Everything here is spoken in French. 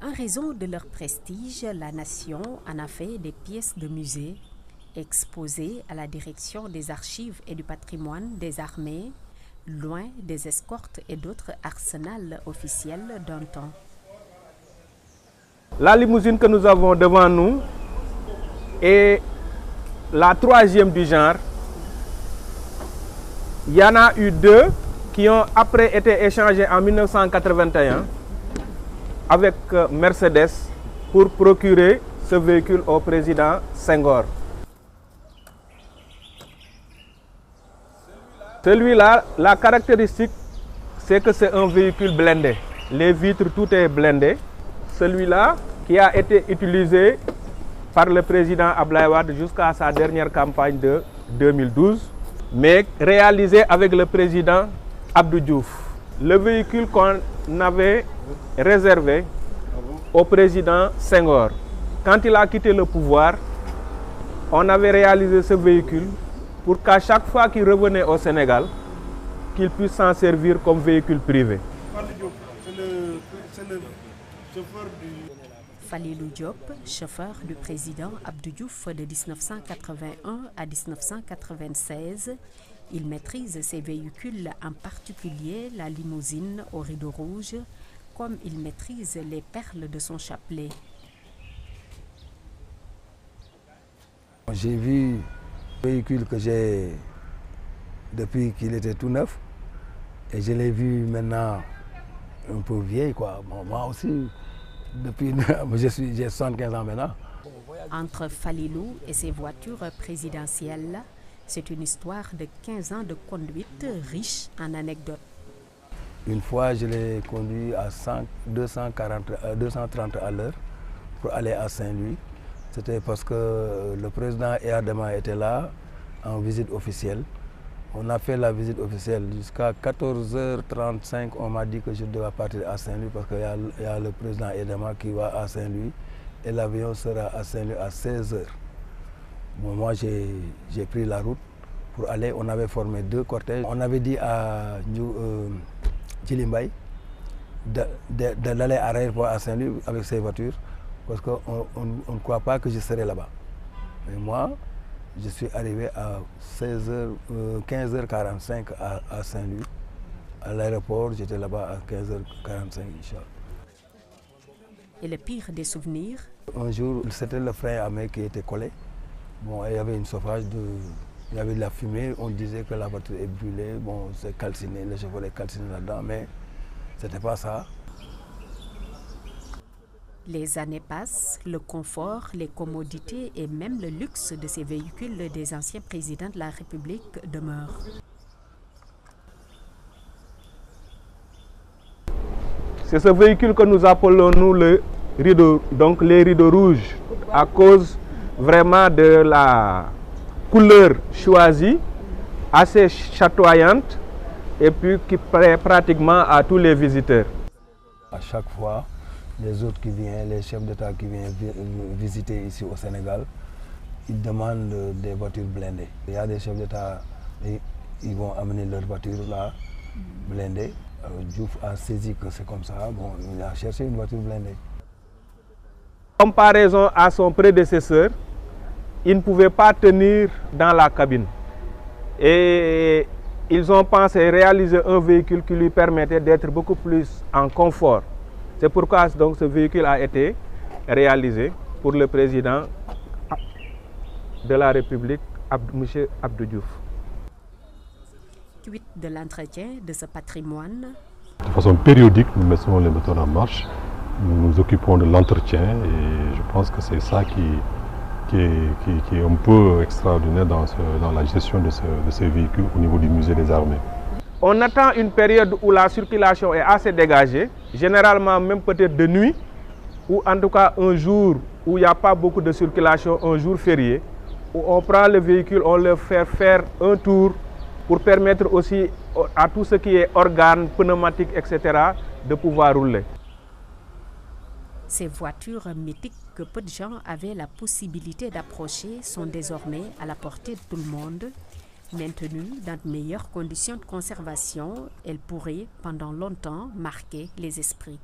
En raison de leur prestige, la nation en a fait des pièces de musée exposées à la direction des archives et du patrimoine des armées, loin des escortes et d'autres arsenals officiels d'un temps. La limousine que nous avons devant nous est la troisième du genre. Il y en a eu deux qui ont après été échangés en 1981 avec Mercedes pour procurer ce véhicule au président Senghor. Celui-là, la caractéristique, c'est que c'est un véhicule blindé. Les vitres, tout est blindé. Celui-là, qui a été utilisé par le président Abdoulaye Wade jusqu'à sa dernière campagne de 2012, mais réalisé avec le président Abdou Diouf. Le véhicule qu'on avait réservé au président Senghor. Quand il a quitté le pouvoir, on avait réalisé ce véhicule pour qu'à chaque fois qu'il revenait au Sénégal, qu'il puisse s'en servir comme véhicule privé. C'est le chauffeur du... Falilou Diop, chauffeur du président Abdou Diouf de 1981 à 1996, il maîtrise ses véhicules, en particulier la limousine au rideau rouge, comme il maîtrise les perles de son chapelet. J'ai vu le véhicule que j'ai depuis qu'il était tout neuf et je l'ai vu maintenant un peu vieille, quoi. Bon, moi aussi, depuis j'ai 75 ans maintenant. Entre Falilou et ses voitures présidentielles, c'est une histoire de 15 ans de conduite riche en anecdotes. Une fois, je l'ai conduit à 230 à l'heure pour aller à Saint-Louis. C'était parce que le président Eyadema était là en visite officielle. On a fait la visite officielle jusqu'à 14h35. On m'a dit que je devais partir à Saint-Louis parce qu'il y a le président Eyadema qui va à Saint-Louis et l'avion sera à Saint-Louis à 16h. Bon, moi, j'ai pris la route pour aller. On avait formé deux cortèges. On avait dit à Djilimbay d'aller à l'aéroport à Saint-Louis avec ses voitures parce qu'on ne croit pas que je serai là-bas. Mais moi, je suis arrivé à 15h45 à Saint-Louis. À l'aéroport, j'étais là-bas à 15h45, Inch'Allah. Et le pire des souvenirs? Un jour, c'était le frein à main qui était collé. Bon, il y avait une chauffage il y avait de la fumée. On disait que la voiture est brûlée. Bon, c'est calciné, le chauffeur est calciné là-dedans, mais c'était pas ça. Les années passent, le confort, les commodités et même le luxe de ces véhicules des anciens présidents de la République demeurent. C'est ce véhicule que nous appelons nous le rideau, donc les rideaux rouges, à cause vraiment de la couleur choisie, assez chatoyante et puis qui plaît pratiquement à tous les visiteurs. À chaque fois, les autres qui viennent, les chefs d'État qui viennent visiter ici au Sénégal, ils demandent des voitures blindées. Il y a des chefs d'État, ils vont amener leur voiture là, blindée. Diouf a saisi que c'est comme ça, bon, il a cherché une voiture blindée. En comparaison à son prédécesseur, il ne pouvait pas tenir dans la cabine. Et ils ont pensé réaliser un véhicule qui lui permettait d'être beaucoup plus en confort. C'est pourquoi donc, ce véhicule a été réalisé pour le président de la République, M. Abdou Diouf. Quid de l'entretien de ce patrimoine? De façon périodique, nous mettons les moteurs en marche, nous nous occupons de l'entretien et je pense que c'est ça qui est un peu extraordinaire dans la gestion de ces véhicules au niveau du musée des armées. On attend une période où la circulation est assez dégagée, généralement même peut-être de nuit, ou en tout cas un jour où il n'y a pas beaucoup de circulation, un jour férié, où on prend le véhicule, on le fait faire un tour pour permettre aussi à tout ce qui est organes, pneumatiques, etc., de pouvoir rouler. Ces voitures mythiques que peu de gens avaient la possibilité d'approcher sont désormais à la portée de tout le monde. Maintenues dans de meilleures conditions de conservation, elles pourraient pendant longtemps marquer les esprits.